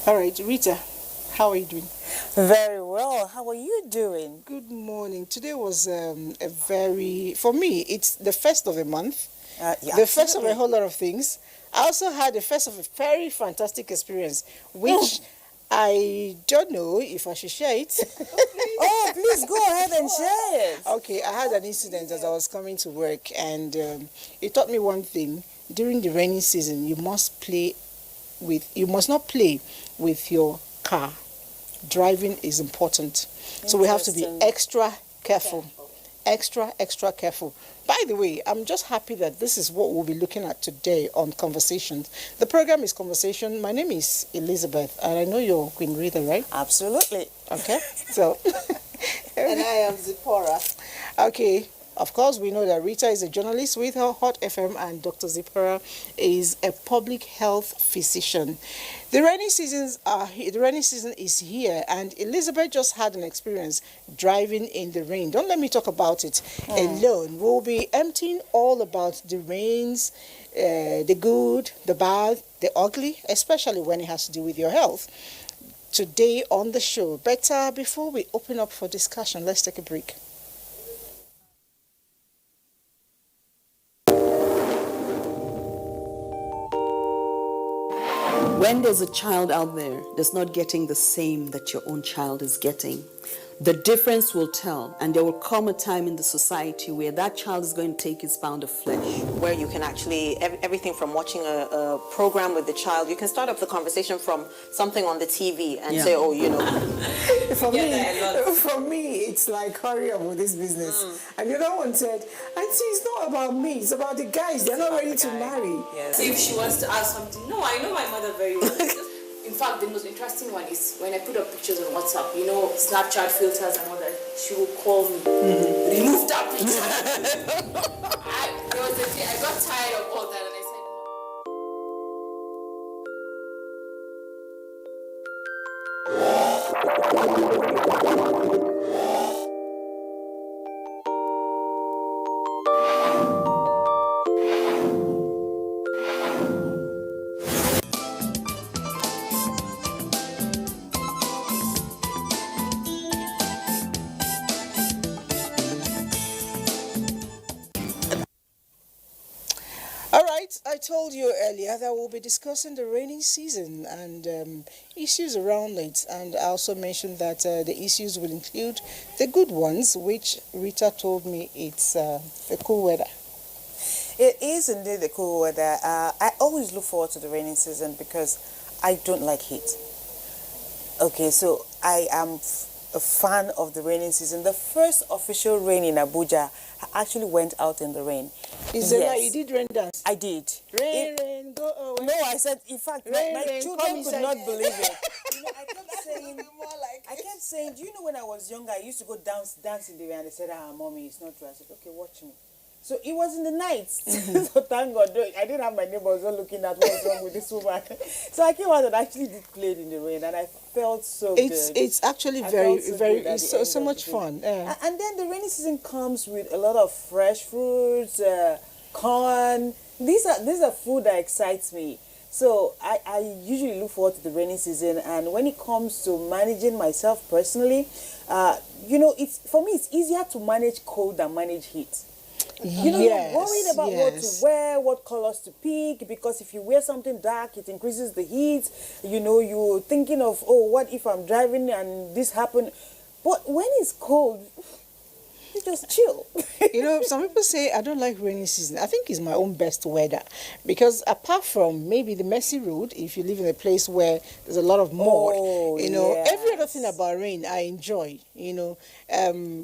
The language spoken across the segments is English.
All right, Rita, how are you doing? Very well. How are you doing? Good morning. Today was for me, it's the first of a month, Yeah, the first of a absolutely. whole lot of things. I also had the first of a very fantastic experience, which I don't know if I should share it. Oh, please go ahead and share it. Okay, I had an incident as I was coming to work, and it taught me one thing. During the rainy season, you must not play with your car. Driving is important. So we have to be extra careful. Extra careful. By the way, I'm just happy that this is what we'll be looking at today on Conversations. The program is Conversation. My name is Elizabeth, and I know you're Queen Rita, right? Absolutely. Okay, so... And I am Zipporah. Okay, of course, we know that Rita is a journalist with her Hot FM, and Dr. Zipporah is a public health physician. The rainy seasons are here. The rainy season is here, and Elizabeth just had an experience driving in the rain. Don't let me talk about it alone. We'll be emptying all about the rains, the good, the bad, the ugly, especially when it has to do with your health. Today on the show. But before we open up for discussion, let's take a break. When there's a child out there that's not getting the same that your own child is getting, the difference will tell, and there will come a time in the society where that child is going to take its pound of flesh. Where you can actually, everything from watching a program with the child, you can start up the conversation from something on the TV and say, oh, you know. For me, it's like, hurry up with this business. And the other one said, Auntie, it's not about me, it's about the guys. They're not ready to marry. Yes. If she wants to ask something, no, I know my mother very well. In fact, the most interesting one is when I put up pictures on WhatsApp, you know, Snapchat filters and all that, she will call me, remove that picture. There was a day I got tired of all that and I said, All right, I told you earlier that we'll be discussing the rainy season and issues around it. And I also mentioned that the issues will include the good ones, which Rita told me it's the cool weather. It is indeed the cool weather. I always look forward to the rainy season because I don't like heat. Okay, so I am a fan of the rainy season. The first official rain in Abuja, I actually went out in the rain. Is it like you did rain dance? I did. Rain, go away. No, I said, in fact, my children could not believe it. You know, I kept saying, do you know when I was younger, I used to go dance in the rain, and they said, mommy, it's not true. I said, okay, watch me. So it was in the night. So thank God, I didn't have my neighbors all looking at what's wrong with this woman. So I came out and actually did play in the rain, and I felt so good. It's actually so much fun. And then the rainy season comes with a lot of fresh fruits, corn. These are food that excites me. So I usually look forward to the rainy season, and when it comes to managing myself personally, you know, for me it's easier to manage cold than manage heat. You know, you're worried about what to wear, what colors to pick, because if you wear something dark, it increases the heat. You know, you're thinking of, oh, what if I'm driving and this happened? But when it's cold, you just chill. You know, some people say I don't like rainy season. I think it's my own best weather because apart from maybe the messy road, if you live in a place where there's a lot of mud, you know, every other thing about rain I enjoy. You know, I'm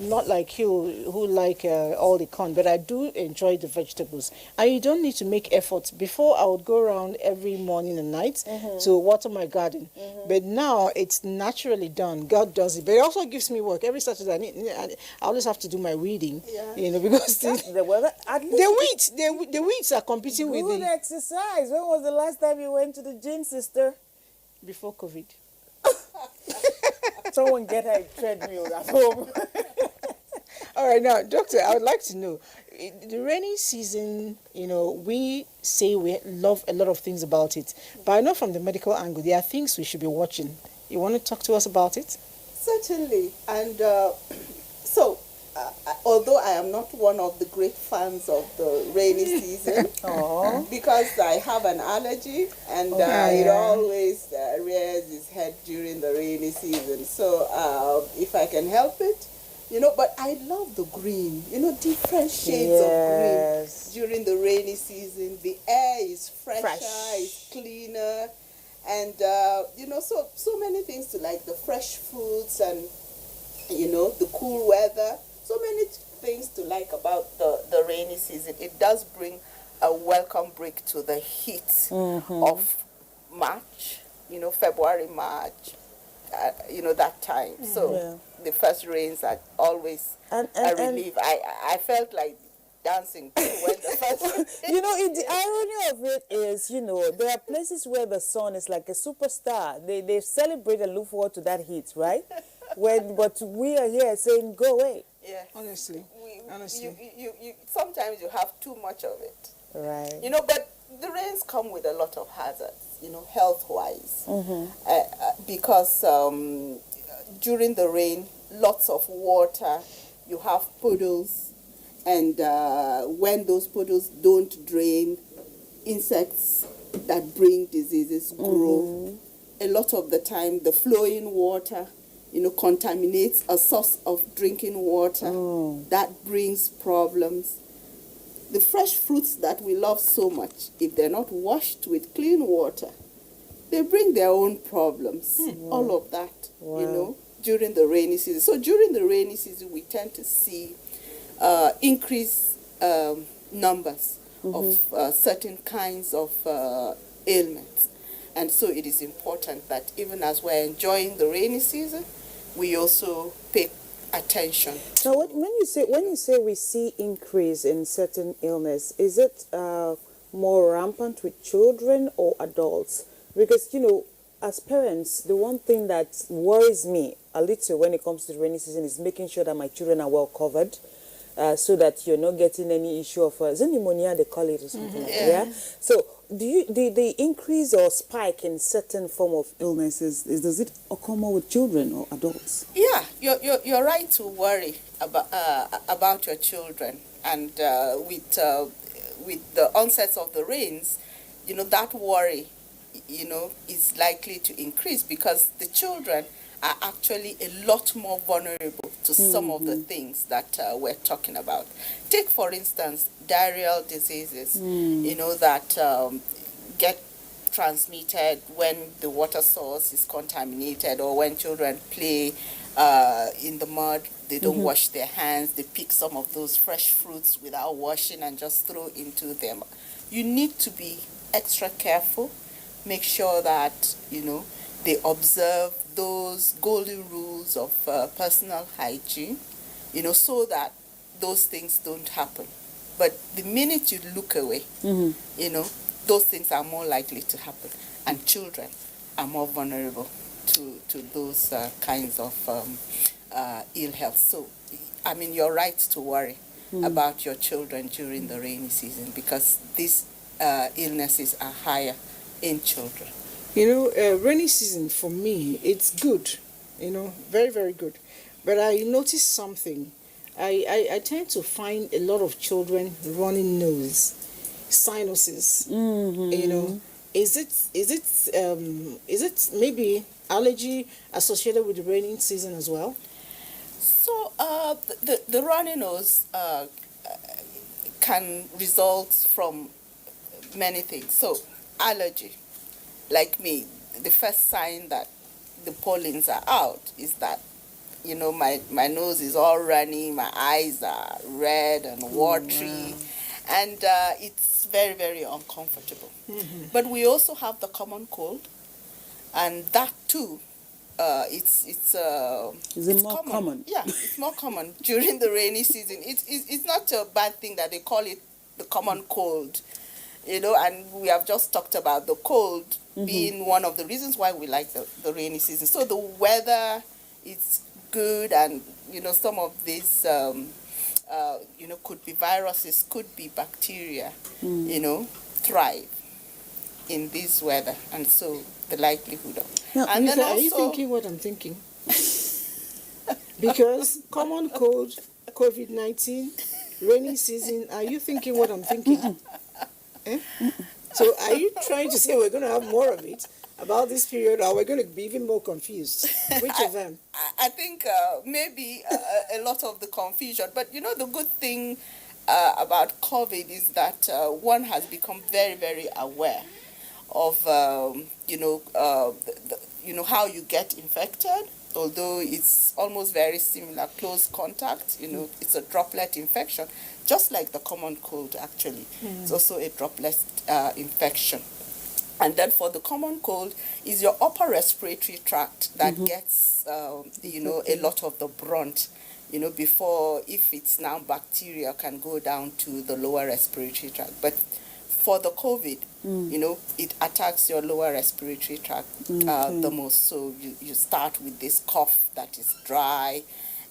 not like you who like all the corn, but I do enjoy the vegetables. And you don't need to make efforts. Before I would go around every morning and night to water my garden, but now it's naturally done. God does it, but it also gives me work every Saturday. I always have to do my weeding, you know, because the weather. the weeds are competing with good exercise. When was the last time you went to the gym, sister? Before COVID. Someone get her a treadmill at home. All right, now, doctor, I would like to know the rainy season. We say we love a lot of things about it, but I know from the medical angle there are things we should be watching. You want to talk to us about it? Certainly. And so, although I am not one of the great fans of the rainy season, because I have an allergy and it always rears its head during the rainy season. So if I can help it, but I love the green, different shades of green during the rainy season. The air is fresher, it's cleaner. And, so many things to like, the fresh fruits and, the cool weather. So many things to like about the rainy season. It does bring a welcome break to the heat of March, February, March, that time. So the first rains are always a relief. I felt like dancing when the first The irony of it is, there are places where the sun is like a superstar. They celebrate and look forward to that heat, right? But we are here saying, go away. Yeah. Honestly. You sometimes you have too much of it. Right. But the rains come with a lot of hazards, health-wise. Because during the rain, lots of water, you have puddles. And when those puddles don't drain, insects that bring diseases grow. A lot of the time, the flowing water, contaminates a source of drinking water. That brings problems. The fresh fruits that we love so much, if they're not washed with clean water, they bring their own problems. All of that, during the rainy season. So during the rainy season, we tend to see increased numbers of certain kinds of ailments. And so it is important that even as we're enjoying the rainy season, we also pay attention. So when you say we see increase in certain illness, is it more rampant with children or adults? Because, as parents, the one thing that worries me a little when it comes to the rainy season is making sure that my children are well covered. So that you're not getting any issue of is it pneumonia they call it or something like that. Yeah. So do the increase or spike in certain form of illnesses does it occur more with children or adults? Yeah, you're right to worry about your children, and with the onset of the rains, that worry, is likely to increase because the children are actually a lot more vulnerable to some of the things that we're talking about. Take, for instance, diarrheal diseases, that get transmitted when the water source is contaminated or when children play in the mud, they don't wash their hands, they pick some of those fresh fruits without washing and just throw into them. You need to be extra careful, make sure that, they observe those golden rules of personal hygiene, so that those things don't happen. But the minute you look away, those things are more likely to happen. And children are more vulnerable to those kinds of ill health. So, you're right to worry about your children during the rainy season because these illnesses are higher in children. Rainy season for me, it's good, very, very good. But I noticed something. I tend to find a lot of children running nose, sinuses. Is it maybe allergy associated with the rainy season as well? So the runny nose can result from many things. So allergy. Like me, the first sign that the pollens are out is that, my nose is all runny, my eyes are red and watery, and it's very, very uncomfortable. But we also have the common cold, and that too, it's more common? Yeah, it's more common during the rainy season. It's not a bad thing that they call it the common cold. And we have just talked about the cold being one of the reasons why we like the rainy season. So the weather is good, and some of these could be viruses, could be bacteria, thrive in this weather, and so the likelihood of. Now, and Lisa, then also, are you thinking what I'm thinking? Because common cold, COVID-19, rainy season, are you thinking what I'm thinking? Eh? So are you trying to say we're going to have more of it about this period, or we're going to be even more confused? Which of them? I think maybe a lot of the confusion. But the good thing about COVID is that one has become very, very aware of how you get infected. Although it's almost very similar, close contact. It's a droplet infection, just like the common cold. Actually, it's also a droplet infection. And then for the common cold is your upper respiratory tract that gets, a lot of the brunt, before, if it's now bacteria, can go down to the lower respiratory tract. But for the COVID, it attacks your lower respiratory tract the most. So you start with this cough that is dry,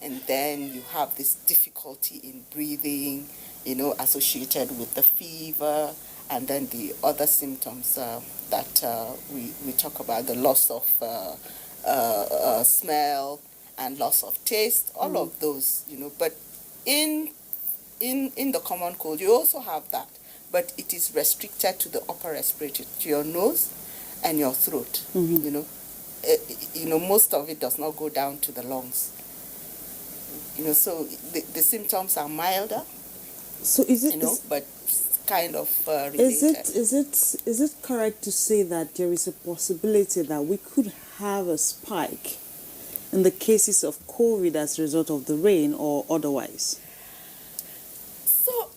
and then you have this difficulty in breathing, associated with the fever, and then the other symptoms that we talk about, the loss of smell and loss of taste, all of those, But in the common cold, you also have that, but it is restricted to the upper respiratory, to your nose and your throat. Most of it does not go down to the lungs. So the symptoms are milder. So is it but kind of related. Is it correct to say that there is a possibility that we could have a spike in the cases of COVID as a result of the rain or otherwise? So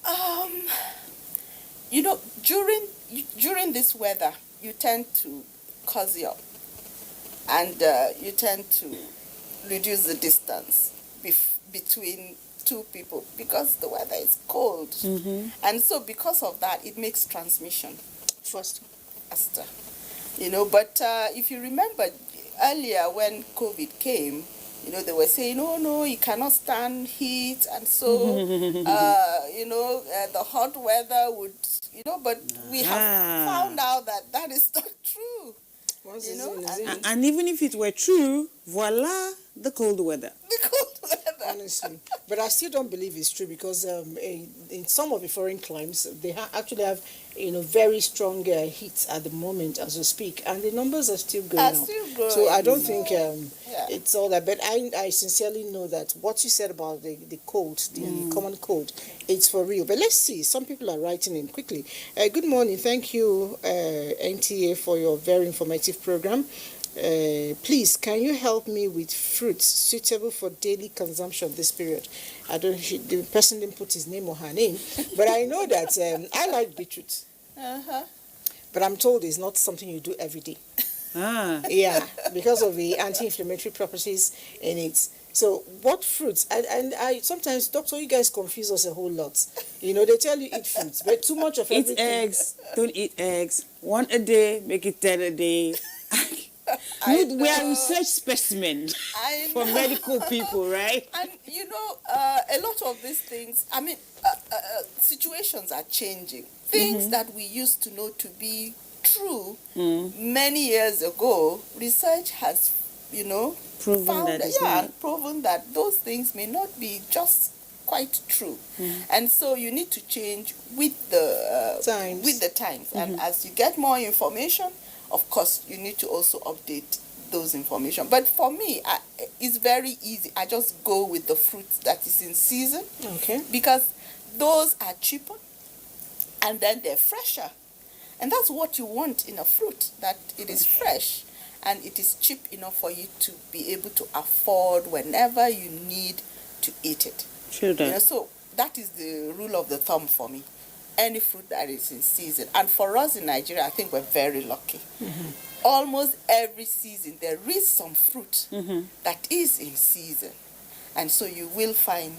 during this weather, you tend to cozy up, and you tend to reduce the distance between two people because the weather is cold. And so because of that, it makes transmission faster. But if you remember earlier when COVID came, they were saying, oh no, you cannot stand heat, and so the hot weather would, but we have found out that is not true. And even if it were true, voila, the cold weather. The cold weather. Honestly. But I still don't believe it's true because in some of the foreign climes, they actually have, very strong heat at the moment as we speak. And the numbers are still going up. So I don't think it's all that. But I sincerely know that what you said about the cold, the common cold, it's for real. But let's see. Some people are writing in quickly. Good morning. Thank you, NTA, for your very informative program. Please, can you help me with fruits suitable for daily consumption this period? The person didn't put his name or her name, but I know that I like beetroot. But I'm told it's not something you do every day. Yeah, because of the anti-inflammatory properties in it. So what fruits? And I sometimes, doctor, you guys confuse us a whole lot. They tell you eat fruits, but too much of everything. Eat eggs. Don't eat eggs. 1 a day, make it 10 a day. We are research specimens for medical people, right? And a lot of these things, situations are changing. Things that we used to know to be true many years ago, research has, proven that those things may not be just quite true. And so you need to change with the times. And as you get more information, of course, you need to also update those information. But for me, it's very easy. I just go with the fruit that is in season. Okay. Because those are cheaper, and then they're fresher. And that's what you want in a fruit, that it is fresh, and it is cheap enough for you to be able to afford whenever you need to eat it. Sure. So that is the rule of the thumb for me. Any fruit that is in season. And for us in Nigeria, I think we're very lucky. Almost every season, there is some fruit that is in season. And so you will find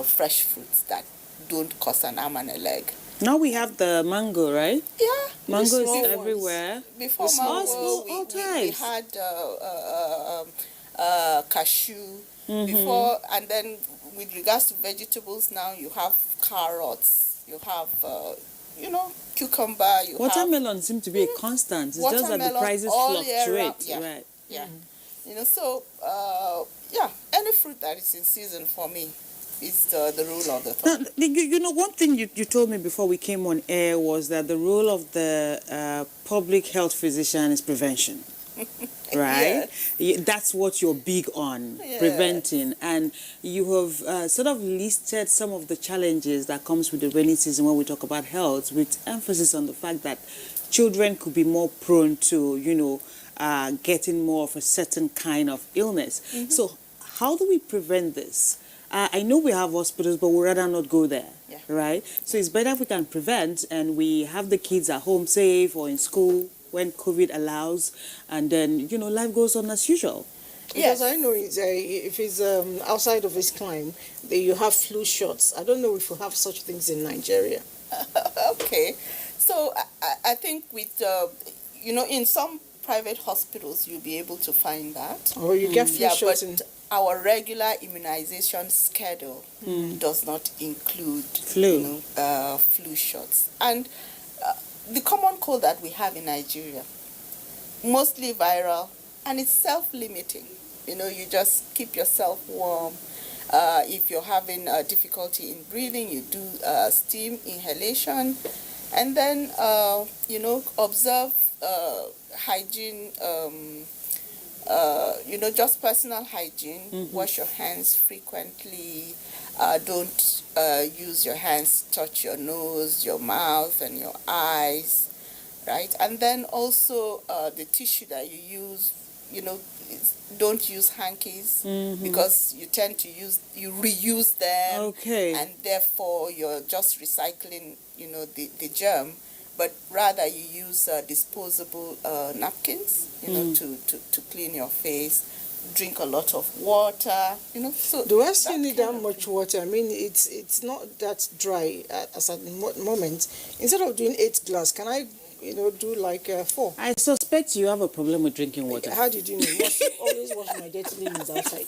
fresh fruits that don't cost an arm and a leg. Now we have the mango, right? Yeah. Mango is everywhere. Before mango, all we had cashew. Before, and then with regards to vegetables, now you have carrots, you have, cucumber, you Watermelon seems to be a constant. It's just that the prices fluctuate. Right. Yeah. Any fruit that is in season for me is the rule of the thumb. Now, one thing you told me before we came on air was that the role of the public health physician is prevention. Right? Yes. That's what you're big on, preventing. And you have sort of listed some of the challenges that comes with the rainy season when we talk about health, with emphasis on the fact that children could be more prone to, getting more of a certain kind of illness. So how do we prevent this? I know we have hospitals, but we'd rather not go there, right? So it's better if we can prevent and we have the kids at home safe or in school when COVID allows, and then, life goes on as usual. Because I know if it's outside of its climb, you have flu shots. I don't know if we have such things in Nigeria. Okay. So I think with, in some private hospitals, you'll be able to find that. Or you get flu shots in... Our regular immunization schedule does not include flu shots. And the common cold that we have in Nigeria, mostly viral, and it's self-limiting. You just keep yourself warm. If you're having difficulty in breathing, you do steam inhalation, and then observe hygiene. Just personal hygiene. Wash your hands frequently. Don't use your hands to touch your nose, your mouth, and your eyes, right? And then also the tissue that you use, don't use hankies because you tend to reuse them. Okay. And therefore you're just recycling, the germ. But rather you use disposable napkins, to clean your face. Drink a lot of water, So do I still need that much water? I mean, it's not that dry as at the moment. Instead of doing 8 glasses, can I, do like 4? I suspect you have a problem with drinking water. How did you know? I always wash my dirty linens outside.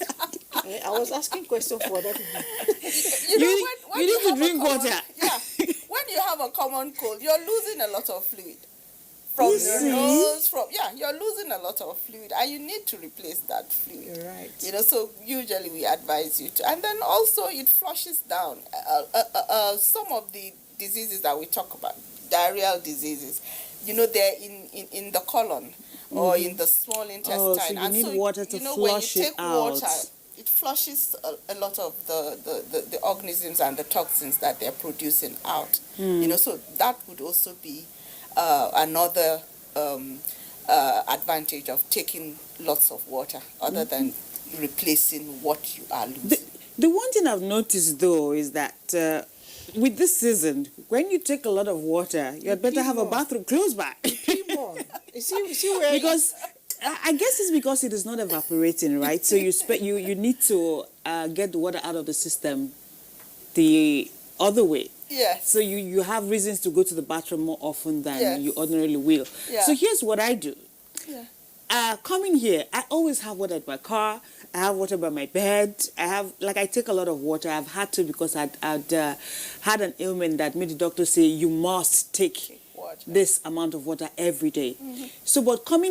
I was asking questions for other people. When you need to drink water. Yeah. When you have a common cold, you're losing a lot of fluid. From your nose, you're losing a lot of fluid, and you need to replace that fluid. You're right. So usually we advise you to, and then also it flushes down some of the diseases that we talk about, diarrheal diseases. They're in the colon or in the small intestine. Oh, so you need water to flush it out. Water, it flushes a lot of the organisms and the toxins that they're producing out. So that would also be another advantage of taking lots of water, other than replacing what you are losing. The one thing I've noticed, though, is that with this season, when you take a lot of water, you had better have a bathroom close by. You see where... Because I guess it's because it is not evaporating, right? So you need to get the water out of the system the other way. Yes. So you have reasons to go to the bathroom more often than you ordinarily will. Yeah. So here's what I do. Yeah. Coming here, I always have water in my car. I have water by my bed. I take a lot of water. I've had to because I'd had an ailment that made the doctor say you must take this amount of water every day. So, but coming